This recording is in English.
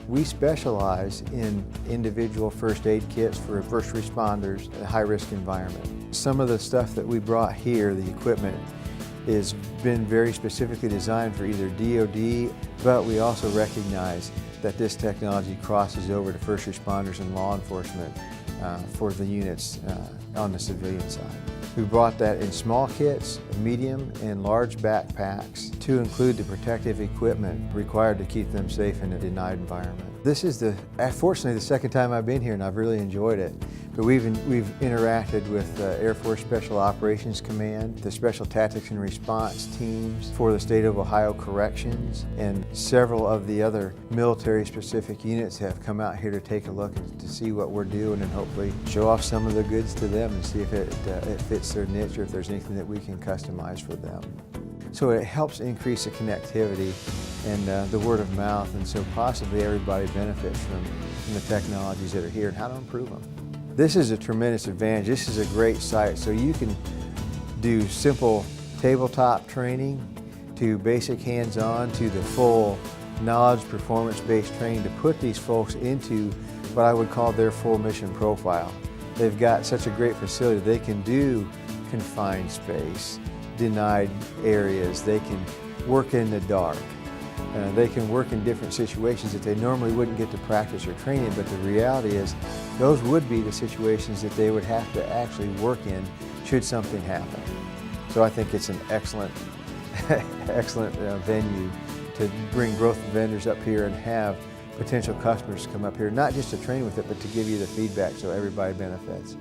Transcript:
We specialize in individual first aid kits for first responders in a high-risk environment. Some of the stuff that we brought here, the equipment, has been very specifically designed for either DoD, but we also recognize that this technology crosses over to first responders and law enforcement for the units on the civilian side. We brought that in small kits, medium and large backpacks to include the protective equipment required to keep them safe in a denied environment. This is fortunately the second time I've been here, and I've really enjoyed it. But we've interacted with the Air Force Special Operations Command, the Special Tactics and Response teams for the State of Ohio Corrections, and several of the other military-specific units have come out here to take a look and to see what we're doing and hopefully show off some of the goods to them and see if it fits their niche or if there's anything that we can customize for them. So it helps increase the connectivity and the word of mouth, and so possibly everybody benefits from the technologies that are here and how to improve them. This is a tremendous advantage. This is a great site, so you can do simple tabletop training to basic hands-on to the full knowledge performance-based training to put these folks into what I would call their full mission profile. They've got such a great facility. They can do confined space, denied areas. They can work in the dark. They can work in different situations that they normally wouldn't get to practice or train in, but the reality is those would be the situations that they would have to actually work in should something happen. So I think it's an excellent, excellent venue to bring growth vendors up here and have potential customers come up here, not just to train with it, but to give you the feedback so everybody benefits.